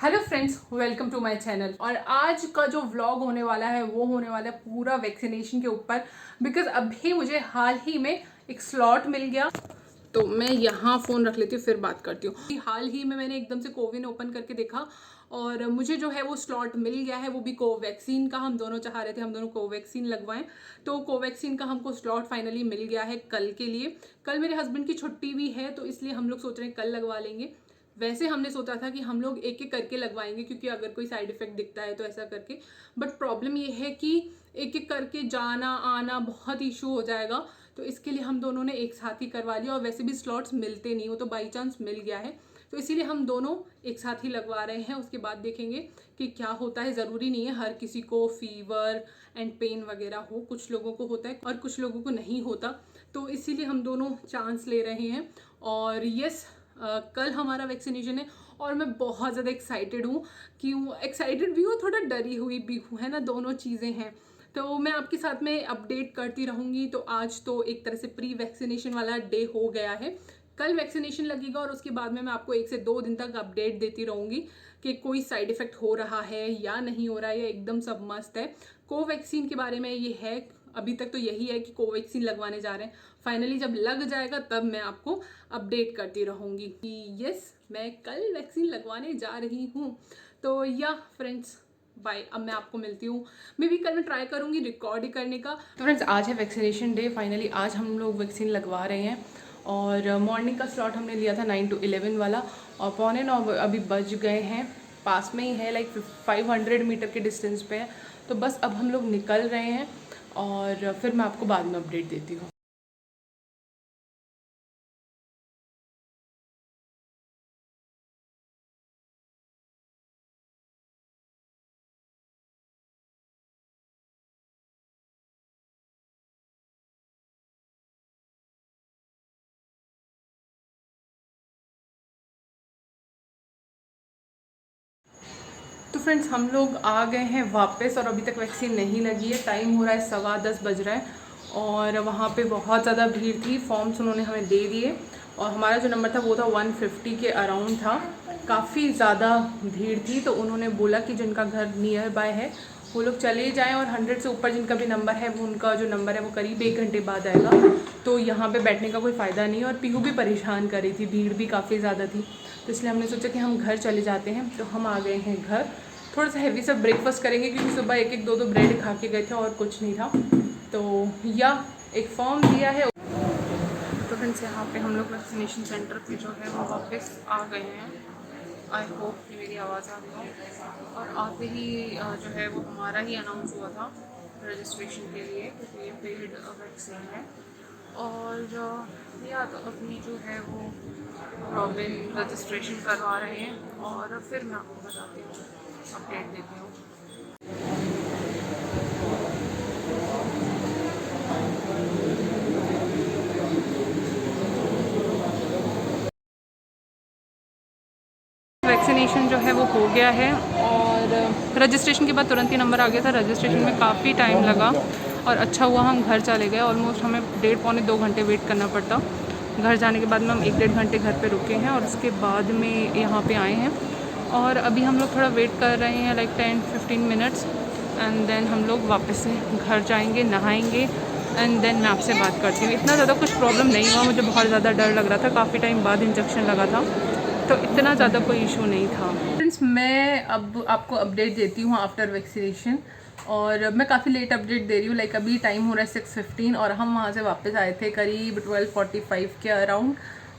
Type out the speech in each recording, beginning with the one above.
Hello friends, welcome to my channel. और आज का जो व्लॉग होने वाला है वो होने वाला है पूरा वैक्सीनेशन के ऊपर। बिकॉज अभी मुझे हाल ही में एक स्लॉट मिल गया, तो मैं यहाँ फ़ोन रख लेती हूँ फिर बात करती हूँ। हाल ही में मैंने एकदम से कोविन ओपन करके देखा और मुझे जो है वो स्लॉट मिल गया है, वो भी कोवैक्सीन का। हम दोनों चाह रहे थे हम दोनों कोवैक्सीन लगवाएं, तो कोवैक्सीन का हमको स्लॉट फाइनली मिल गया है कल के लिए। कल मेरे हस्बैंड की छुट्टी भी है, तो इसलिए हम लोग सोच रहे हैं कल लगवा लेंगे। वैसे हमने सोचा था कि हम लोग एक एक करके लगवाएंगे, क्योंकि अगर कोई साइड इफेक्ट दिखता है तो ऐसा करके। बट प्रॉब्लम ये है कि एक एक करके जाना आना बहुत इशू हो जाएगा, तो इसके लिए हम दोनों ने एक साथ ही करवा लिया। और वैसे भी स्लॉट्स मिलते नहीं, वो तो बाई चांस मिल गया है, तो इसीलिए हम दोनों एक साथ ही लगवा रहे हैं। उसके बाद देखेंगे कि क्या होता है। ज़रूरी नहीं है हर किसी को फीवर एंड पेन वगैरह हो, कुछ लोगों को होता है और कुछ लोगों को नहीं होता, तो इसीलिए हम दोनों चांस ले रहे हैं। और यस, कल हमारा वैक्सीनेशन है और मैं बहुत ज़्यादा एक्साइटेड हूँ। क्यों एक्साइटेड भी हूँ, थोड़ा डरी हुई भी हूँ, है ना, दोनों चीज़ें हैं। तो मैं आपके साथ में अपडेट करती रहूँगी। तो आज तो एक तरह से प्री वैक्सीनेशन वाला डे हो गया है। कल वैक्सीनेशन लगेगा और उसके बाद में मैं आपको 1 से 2 दिन तक अपडेट देती रहूँगी कि कोई साइड इफ़ेक्ट हो रहा है या नहीं हो रहा है, या एकदम सब मस्त है। कोवैक्सीन के बारे में ये है, अभी तक तो यही है कि कोवैक्सीन लगवाने जा रहे हैं। फाइनली जब लग जाएगा तब मैं आपको अपडेट करती रहूँगी कि यस, मैं कल वैक्सीन लगवाने जा रही हूँ। तो या फ्रेंड्स, बाय। अब मैं आपको मिलती हूँ। मैं भी कल मैं ट्राई करूँगी रिकॉर्ड करने का। तो फ्रेंड्स, आज है वैक्सीनेशन डे। फाइनली आज हम लोग वैक्सीन लगवा रहे हैं। और मॉर्निंग का स्लॉट हमने लिया था 9 to 11 वाला, और 8:45 अभी बज गए हैं। पास में ही है, लाइक 500 मीटर के डिस्टेंस पे है। तो बस अब हम लोग निकल रहे हैं और फिर मैं आपको बाद में अपडेट देती हूँ। तो फ्रेंड्स, हम लोग आ गए हैं वापस और अभी तक वैक्सीन नहीं लगी है। टाइम हो रहा है 10:15 बज रहा है और वहाँ पे बहुत ज़्यादा भीड़ थी। फॉर्म्स उन्होंने हमें दे दिए और हमारा जो नंबर था वो था 150 के अराउंड था। काफ़ी ज़्यादा भीड़ थी, तो उन्होंने बोला कि जिनका घर नियर बाय है वो लोग चले जाएं, और 100 से ऊपर जिनका भी नंबर है वो उनका जो नंबर है वो करीब 1 घंटे बाद आएगा। तो यहाँ पे बैठने का कोई फ़ायदा नहीं है। और पीहू भी परेशान कर रही थी, भीड़ भी काफ़ी ज़्यादा थी, तो इसलिए हमने सोचा कि हम घर चले जाते हैं। तो हम आ गए हैं घर। थोड़ा सा हैवी सा ब्रेकफास्ट करेंगे, क्योंकि सुबह एक एक दो दो ब्रेड खा के गए थे और कुछ नहीं था। तो या एक फॉर्म दिया है। तो फ्रेंड्स, यहाँ पे हम लोग वैक्सीनेशन सेंटर पे जो है वो वापस आ गए हैं। आई होप कि मेरी आवाज़ आ रही हो। और आते ही जो है वो हमारा ही अनाउंस हुआ था रजिस्ट्रेशन के लिए, क्योंकि ये पेड वैक्सीन है। और या तो अभी जो है वो रॉबिन रजिस्ट्रेशन करवा रहे हैं और फिर मैं आपको बताती हूँ, अपडेट देती हूँ। वैक्सीनेशन जो है वो हो गया है और रजिस्ट्रेशन के बाद तुरंत ही नंबर आ गया था। रजिस्ट्रेशन में काफ़ी टाइम लगा और अच्छा हुआ हम घर चले गए। ऑलमोस्ट हमें 1.5-2 घंटे वेट करना पड़ता। घर जाने के बाद में हम 1-1.5 घंटे घर पे रुके हैं और उसके बाद में यहाँ पे आए हैं। और अभी हम लोग थोड़ा वेट कर रहे हैं, लाइक 10-15 मिनट्स, एंड देन हम लोग वापस से घर जाएंगे, नहाएंगे, एंड देन मैं आपसे बात करती हूँ। इतना ज़्यादा कुछ प्रॉब्लम नहीं हुआ, मुझे बहुत ज़्यादा डर लग रहा था। काफ़ी टाइम बाद इंजेक्शन लगा था, तो इतना ज़्यादा कोई इशू नहीं था। फ्रेंड्स, मैं अब आपको अपडेट देती हूँ आफ्टर वैक्सीनेशन। और मैं काफ़ी लेट अपडेट दे रही हूँ, लाइक अभी टाइम हो रहा है 6:15 और हम वहाँ से वापस आए थे करीब 12:45 के अराउंड।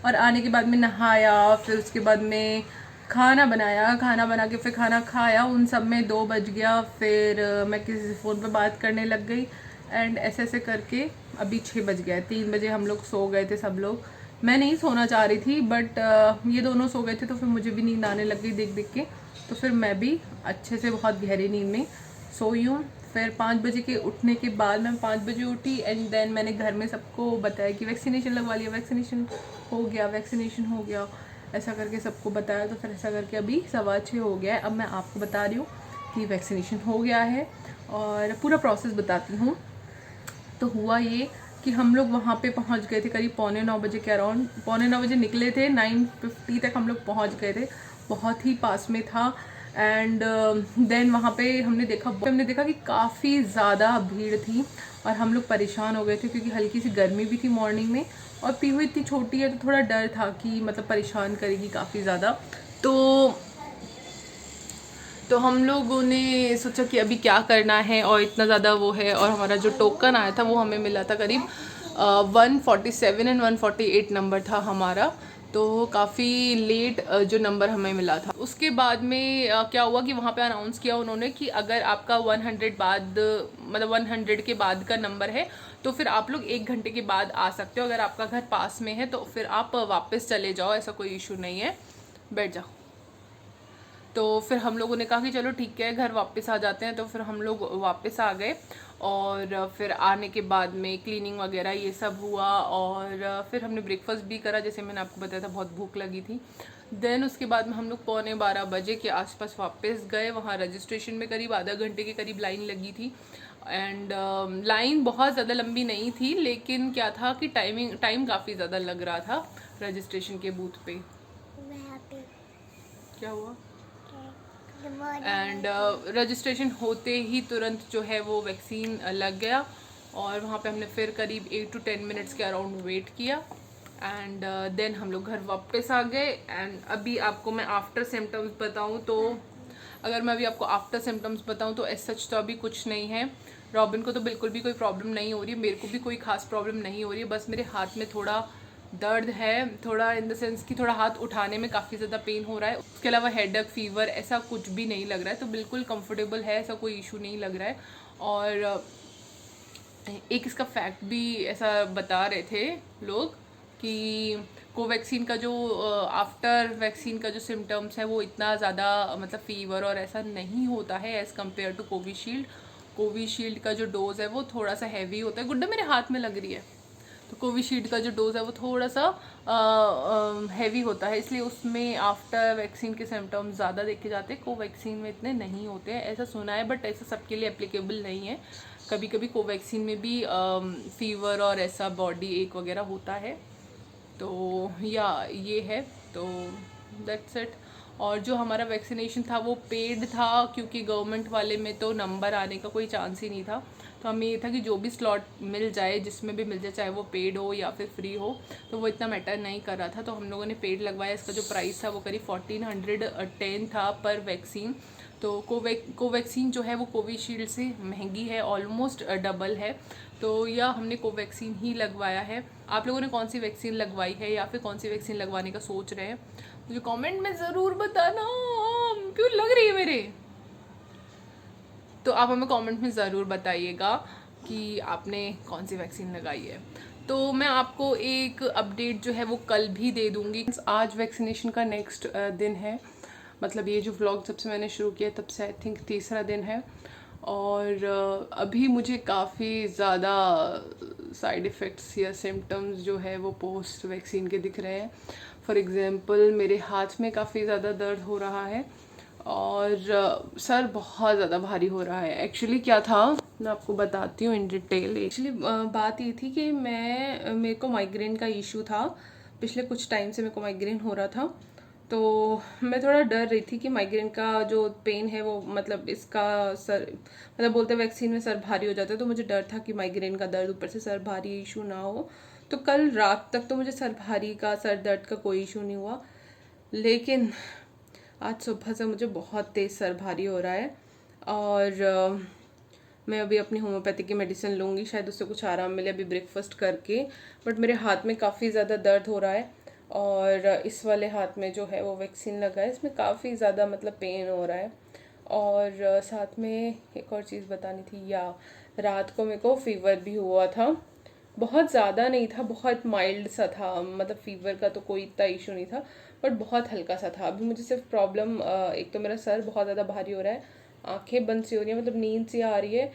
और आने के बाद में नहाया, फिर उसके बाद में खाना बनाया, खाना बना के फिर खाना खाया, उन सब में 2 बज गया। फिर मैं किसी से फ़ोन पे बात करने लग गई, एंड ऐसे ऐसे करके अभी 6 बज गया। 3 बजे हम लोग सो गए थे सब लोग। मैं नहीं सोना चाह रही थी, बट ये दोनों सो गए थे, तो फिर मुझे भी नींद आने लग गई देख देख के। तो फिर मैं भी अच्छे से बहुत गहरी नींद में सोई हूँ। फिर 5 बजे के उठने के बाद मैं 5 बजे उठी, एंड देन मैंने घर में सबको बताया कि वैक्सीनेशन लगवा लिया, वैक्सीनेशन हो गया, वैक्सीनेशन हो गया, ऐसा करके सबको बताया। तो फिर ऐसा करके अभी 6:15 हो गया है। अब मैं आपको बता रही हूँ कि वैक्सीनेशन हो गया है और पूरा प्रोसेस बताती हूँ। तो हुआ ये कि हम लोग वहाँ पे पहुँच गए थे करीब 8:45 बजे के अराउंड। 8:45 बजे निकले थे, 9:50 तक हम लोग पहुँच गए थे। बहुत ही पास में था। एंड देन वहाँ पे हमने देखा कि काफ़ी ज़्यादा भीड़ थी और हम लोग परेशान हो गए थे क्योंकि हल्की सी गर्मी भी थी मॉर्निंग में और पीहू इतनी छोटी है तो थोड़ा डर था कि मतलब परेशान करेगी काफ़ी ज़्यादा। तो हम लोगों ने सोचा कि अभी क्या करना है और इतना ज़्यादा वो है, और हमारा जो टोकन आया था वो हमें मिला था करीब 147 एंड 148 नंबर था हमारा, तो काफ़ी लेट जो नंबर हमें मिला था। उसके बाद में क्या हुआ कि वहाँ पे अनाउंस किया उन्होंने कि अगर आपका 100 बाद मतलब 100 के बाद का नंबर है तो फिर आप लोग 1 घंटे के बाद आ सकते हो, अगर आपका घर पास में है तो फिर आप वापस चले जाओ, ऐसा कोई इशू नहीं है, बैठ जाओ। तो फिर हम लोगों ने कहा कि चलो ठीक है घर वापस आ जाते हैं, तो फिर हम लोग वापस आ गए और फिर आने के बाद में क्लीनिंग वगैरह ये सब हुआ और फिर हमने ब्रेकफास्ट भी करा, जैसे मैंने आपको बताया था बहुत भूख लगी थी। देन उसके बाद में हम लोग 11:15 के आसपास वापस गए, वहाँ रजिस्ट्रेशन में करीब आधा घंटे के करीब लाइन लगी थी एंड लाइन बहुत ज़्यादा लंबी नहीं थी, लेकिन क्या था कि टाइम काफ़ी ज़्यादा लग रहा था रजिस्ट्रेशन के बूथ पे। क्या हुआ? एंड रजिस्ट्रेशन होते ही तुरंत जो है वो वैक्सीन लग गया और वहाँ पे हमने फिर करीब 8 to 10 मिनट्स के अराउंड वेट किया एंड देन हम लोग घर वापस आ गए। एंड अभी आपको मैं आफ्टर सिम्टम्स बताऊँ तो, अगर मैं अभी आपको आफ्टर सिम्टम्स बताऊँ तो एज सच तो अभी कुछ नहीं है। रॉबिन को तो बिल्कुल भी कोई प्रॉब्लम नहीं हो रही है, मेरे को भी कोई खास प्रॉब्लम नहीं हो रही है, बस मेरे हाथ में थोड़ा दर्द है, थोड़ा इन द सेंस कि थोड़ा हाथ उठाने में काफ़ी ज़्यादा पेन हो रहा है। उसके अलावा हेडेक फीवर ऐसा कुछ भी नहीं लग रहा है, तो बिल्कुल कंफर्टेबल है, ऐसा कोई इशू नहीं लग रहा है। और एक इसका फैक्ट भी ऐसा बता रहे थे लोग कि कोवैक्सीन का जो आफ्टर वैक्सीन का जो सिम्टम्स है वो इतना ज़्यादा मतलब फीवर और ऐसा नहीं होता है as compare to Covishield. Covishield का जो डोज है वो थोड़ा सा हैवी होता है। गुड्डा मेरे हाथ में लग रही है। तो कोविशील्ड का जो डोज है वो थोड़ा सा हैवी होता है, इसलिए उसमें आफ्टर वैक्सीन के सिम्टम्स ज़्यादा देखे जाते हैं, कोवैक्सीन में इतने नहीं होते हैं, ऐसा सुना है, बट ऐसा सबके लिए एप्लीकेबल नहीं है। कभी कभी कोवैक्सीन में भी फीवर और ऐसा बॉडी एक वगैरह होता है। तो या ये है, तो दैट्स इट। और जो हमारा वैक्सीनेशन था वो पेड था क्योंकि गवर्नमेंट वाले में तो नंबर आने का कोई चांस ही नहीं था, तो हमें ये था कि जो भी स्लॉट मिल जाए, जिसमें भी मिल जाए, चाहे वो पेड हो या फिर फ्री हो, तो वो इतना मैटर नहीं कर रहा था, तो हम लोगों ने पेड लगवाया। इसका जो प्राइस था वो करीब 1410 था पर वैक्सीन। तो कोवैक्सीन जो है वो कोविशील्ड से महंगी है, ऑलमोस्ट डबल है, तो या हमने कोवैक्सीन ही लगवाया है। आप लोगों ने कौन सी वैक्सीन लगवाई है या फिर कौन सी वैक्सीन लगवाने का सोच रहे हैं, मुझे कमेंट में ज़रूर बताना, क्यों लग रही है मेरे, तो आप हमें कमेंट में ज़रूर बताइएगा कि आपने कौन सी वैक्सीन लगाई है। तो मैं आपको एक अपडेट जो है वो कल भी दे दूँगी। आज वैक्सीनेशन का नेक्स्ट दिन है, मतलब ये जो व्लॉग जब से मैंने शुरू किया तब से आई थिंक तीसरा दिन है, और अभी मुझे काफ़ी ज़्यादा साइड इफ़ेक्ट्स या सिम्टम्स जो है वो पोस्ट वैक्सीन के दिख रहे हैं। फॉर एग्ज़ाम्पल मेरे हाथ में काफ़ी ज़्यादा दर्द हो रहा है और सर बहुत ज़्यादा भारी हो रहा है। एक्चुअली क्या था मैं आपको बताती हूँ इन डिटेल। एक्चुअली बात ये थी कि मेरे को माइग्रेन का इशू था, पिछले कुछ टाइम से मेरे को माइग्रेन हो रहा था, तो मैं थोड़ा डर रही थी कि माइग्रेन का जो पेन है वो मतलब इसका सर मतलब बोलते वैक्सीन में सर भारी हो जाता है, तो मुझे डर था कि माइग्रेन का दर्द ऊपर से सर भारी इशू ना हो। तो कल रात तक तो मुझे सर भारी का सर दर्द का कोई इशू नहीं हुआ, लेकिन आज सुबह से मुझे बहुत तेज़ सर भारी हो रहा है और मैं अभी अपनी होम्योपैथी की मेडिसिन लूँगी, शायद उससे कुछ आराम मिले अभी ब्रेकफास्ट करके। बट मेरे हाथ में काफ़ी ज़्यादा दर्द हो रहा है और इस वाले हाथ में जो है वो वैक्सीन लगा है, इसमें काफ़ी ज़्यादा मतलब पेन हो रहा है। और साथ में एक और चीज़ बतानी थी, या रात को मेरे को फीवर भी हुआ था, बहुत ज़्यादा नहीं था, बहुत माइल्ड सा था, मतलब फीवर का तो कोई इतना इशू नहीं था, बट बहुत हल्का सा था। अभी मुझे सिर्फ प्रॉब्लम एक तो मेरा सर बहुत ज़्यादा भारी हो रहा है, आंखें बंद सी हो रही है, मतलब नींद सी आ रही है,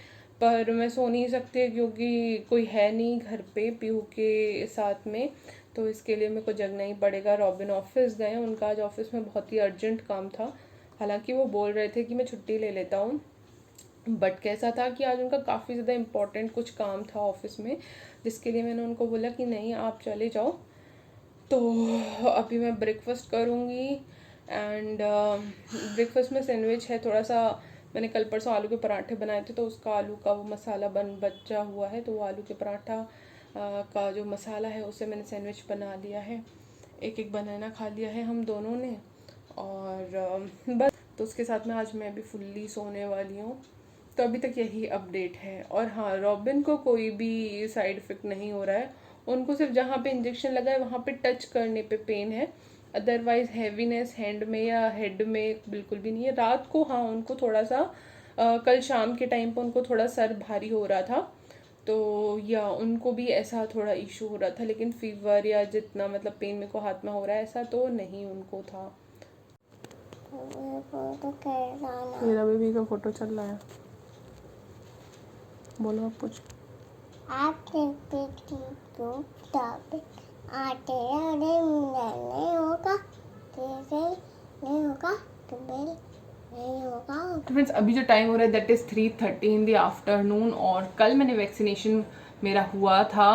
पर मैं सो नहीं सकती क्योंकि कोई है नहीं घर पे पीहू के साथ में, तो इसके लिए मेरे को जगना ही पड़ेगा। रॉबिन ऑफिस गए, उनका आज ऑफिस में बहुत ही अर्जेंट काम था, हालांकि वो बोल रहे थे कि मैं छुट्टी ले लेता हूँ, बट कैसा था कि आज उनका काफ़ी ज़्यादा इम्पोर्टेंट कुछ काम था ऑफिस में, जिसके लिए मैंने उनको बोला कि नहीं आप चले जाओ। तो अभी मैं ब्रेकफास्ट करूँगी एंड ब्रेकफास्ट में सैंडविच है। थोड़ा सा मैंने कल परसों आलू के पराठे बनाए थे, तो उसका आलू का वो मसाला बचा हुआ है, तो वो आलू के पराठा का जो मसाला है उससे मैंने सैंडविच बना लिया है। एक एक बनाना खा लिया है हम दोनों ने, और बस। तो उसके साथ में आज मैं भी फुल्ली सोने वाली हूँ। तो अभी तक यही अपडेट है। और हाँ, रॉबिन को कोई भी साइड इफ़ेक्ट नहीं हो रहा है। उनको सिर्फ जहाँ पे इंजेक्शन लगा है वहाँ पे टच करने पे पेन है, अदरवाइज हैवीनेस हैंड में या हेड में बिल्कुल भी नहीं है। रात को हाँ, उनको थोड़ा सा कल शाम के टाइम पे उनको थोड़ा सर भारी हो रहा था, तो या उनको भी ऐसा थोड़ा इशू हो रहा था, लेकिन फीवर या जितना मतलब पेन मेरे को हाथ में हो रहा है ऐसा तो नहीं उनको था। मेरा बेबी का फोटो चल रहा है, बोलो आप कुछ। तो फ्रेंड्स, अभी जो टाइम हो रहा है that is 3:30 in the afternoon, और कल मैंने वैक्सीनेशन मेरा हुआ था,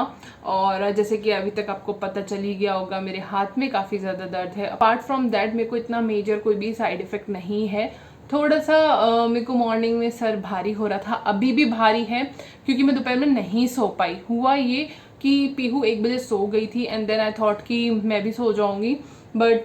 और जैसे कि अभी तक आपको पता चल ही गया होगा मेरे हाथ में काफ़ी ज़्यादा दर्द है। अपार्ट फ्रॉम दैट मेरे को इतना मेजर कोई भी साइड इफ़ेक्ट नहीं है। थोड़ा सा मेरे को मॉर्निंग में सर भारी हो रहा था, अभी भी भारी है क्योंकि मैं दोपहर में नहीं सो पाई। हुआ ये कि पीहू 1 बजे सो गई थी, एंड देन आई थॉट कि मैं भी सो जाऊंगी, बट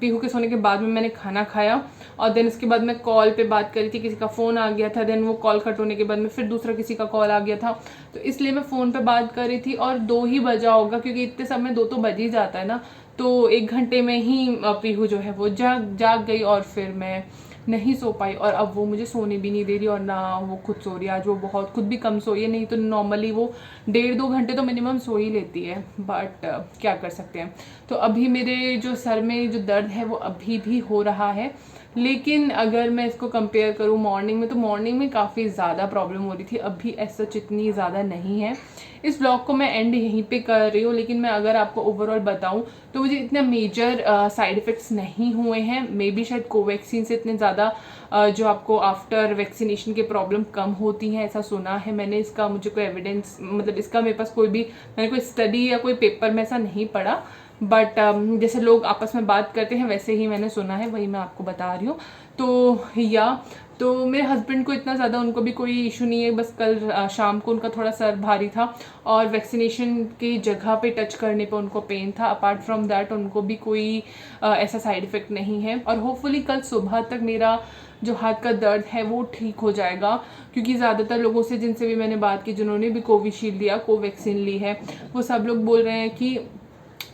पीहू के सोने के बाद में मैंने खाना खाया, और देन उसके बाद मैं कॉल पे बात करी थी, किसी का फ़ोन आ गया था, देन वो कॉल कट होने के बाद में फिर दूसरा किसी का कॉल आ गया था, तो इसलिए मैं फ़ोन पे बात कर रही थी, और 2 ही बजा होगा क्योंकि इतने समय 2 तो बज ही जाता है ना। तो 1 घंटे में ही पीहू जो है वो जाग गई, और फिर मैं नहीं सो पाई, और अब वो मुझे सोने भी नहीं दे रही, और ना वो खुद सो रही है। आज वो बहुत खुद भी कम सोई है, नहीं तो नॉर्मली वो 1.5-2 घंटे तो मिनिमम सो ही लेती है, बट क्या कर सकते हैं। तो अभी मेरे जो सर में जो दर्द है वो अभी भी हो रहा है, लेकिन अगर मैं इसको कंपेयर करूँ मॉर्निंग में, तो मॉर्निंग में काफ़ी ज़्यादा प्रॉब्लम हो रही थी, अभी ऐसा इतनी ज़्यादा नहीं है। इस ब्लॉग को मैं एंड यहीं पे कर रही हूँ, लेकिन मैं अगर आपको ओवरऑल बताऊँ तो मुझे इतने मेजर साइड इफ़ेक्ट्स नहीं हुए हैं। मे बी शायद कोवैक्सीन से इतने ज़्यादा जो आपको आफ्टर वैक्सीनेशन के प्रॉब्लम कम होती हैं, ऐसा सुना है मैंने। इसका मुझे कोई एविडेंस, मतलब इसका मेरे पास मैंने कोई स्टडी या कोई पेपर में ऐसा नहीं पढ़ा, बट जैसे लोग आपस में बात करते हैं वैसे ही मैंने सुना है, वही मैं आपको बता रही हूँ। तो मेरे हस्बैंड को इतना ज़्यादा उनको भी कोई इशू नहीं है, बस कल शाम को उनका थोड़ा सर भारी था, और वैक्सीनेशन की जगह पे टच करने पे उनको पेन था। अपार्ट फ्रॉम दैट उनको भी कोई ऐसा साइड इफ़ेक्ट नहीं है, और होपफुली कल सुबह तक मेरा जो हाथ का दर्द है वो ठीक हो जाएगा, क्योंकि ज़्यादातर लोगों से जिनसे भी मैंने बात की, जिन्होंने भी कोविशील्ड या कोवैक्सीन ली है, वो सब लोग बोल रहे हैं कि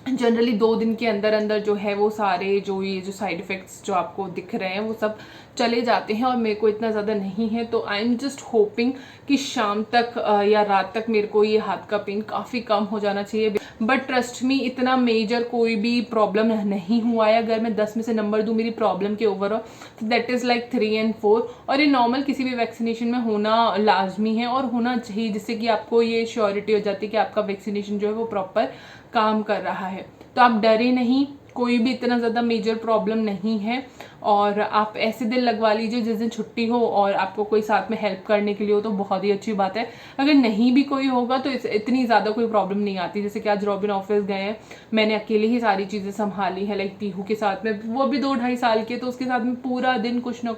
जनरली 2 दिन के अंदर अंदर जो है वो सारे ये जो साइड इफ़ेक्ट्स जो आपको दिख रहे हैं वो सब चले जाते हैं, और मेरे को इतना ज़्यादा नहीं है। तो आई एम जस्ट होपिंग कि शाम तक या रात तक मेरे को ये हाथ का पेन काफ़ी कम हो जाना चाहिए। बट ट्रस्ट मी, इतना मेजर कोई भी प्रॉब्लम नहीं हुआ है। अगर मैं 10 में से नंबर दूँ मेरी प्रॉब्लम के ओवरऑल, तो दैट इज़ लाइक 3 और 4, और ये नॉर्मल किसी भी वैक्सीनेशन में होना लाजमी है और होना चाहिए, जिससे कि आपको ये श्योरिटी हो जाती है कि आपका वैक्सीनेशन जो है वो प्रॉपर काम कर रहा है। तो आप डरे नहीं, कोई भी इतना ज़्यादा मेजर प्रॉब्लम नहीं है, और आप ऐसे दिन लगवा लीजिए जिस दिन छुट्टी हो और आपको कोई साथ में हेल्प करने के लिए हो, तो बहुत ही अच्छी बात है। अगर नहीं भी कोई होगा तो इतनी ज़्यादा कोई प्रॉब्लम नहीं आती। जैसे कि आज रॉबिन ऑफिस गए हैं, मैंने अकेले ही सारी चीज़ें संभाली है, लाइक पीहू के साथ में, वो भी 2-2.5 साल के, तो उसके साथ में पूरा दिन कुछ ना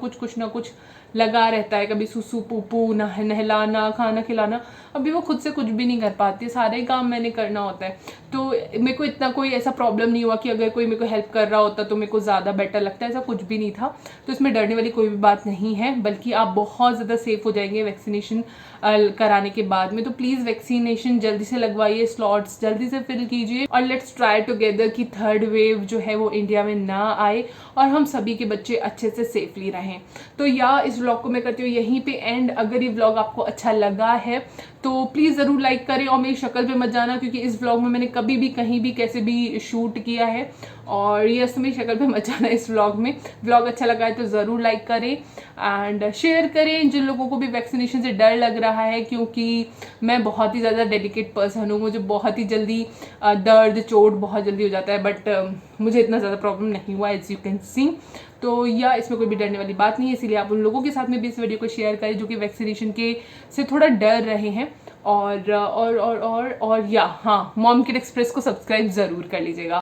कुछ लगा रहता है। कभी सुसु पुपू, नहलाना, खाना खिलाना, अभी वो खुद से कुछ भी नहीं कर पाती, सारे काम मैंने करना होता है। तो मेरे को इतना कोई ऐसा प्रॉब्लम नहीं हुआ कि अगर कोई मेरे को हेल्प कर रहा होता तो मेरे को ज़्यादा बेटर लगता है, ऐसा कुछ भी नहीं था। तो इसमें डरने वाली कोई भी बात नहीं है, बल्कि आप बहुत ज़्यादा सेफ हो जाएंगे वैक्सीनेशन कराने के बाद में। तो प्लीज़ वैक्सीनेशन जल्दी से लगवाइए, स्लॉट्स जल्दी से फिल कीजिए, और लेट्स ट्राई टुगेदर कि 3rd वेव जो है वो इंडिया में ना आए और हम सभी के बच्चे अच्छे से सेफली रहें। तो इस व्लॉग को मैं करती हूँ यहीं पे एंड। अगर ये व्लॉग आपको अच्छा लगा है तो प्लीज़ ज़रूर लाइक करें, और मेरी शक्ल पे मत जाना, क्योंकि इस व्लॉग में मैंने कभी भी कहीं भी कैसे भी शूट किया है, और यस, मेरी शक्ल पे मत जाना इस व्लॉग में। व्लॉग अच्छा लगा है तो ज़रूर लाइक करें एंड शेयर करें जिन लोगों को भी वैक्सीनेशन से डर लग रहा है, क्योंकि मैं बहुत ही ज़्यादा डेलिकेट पर्सन हूँ, मुझे बहुत ही जल्दी दर्द चोट बहुत जल्दी हो जाता है, बट मुझे इतना ज़्यादा प्रॉब्लम नहीं हुआ, एज यू कैन सी। तो इसमें कोई भी डरने वाली बात नहीं है, इसीलिए आप उन लोगों के साथ में भी इस वीडियो को शेयर करें जो कि वैक्सीनेशन के से थोड़ा डर रहे हैं। और हाँ, मॉम किड एक्सप्रेस को सब्सक्राइब ज़रूर कर लीजिएगा।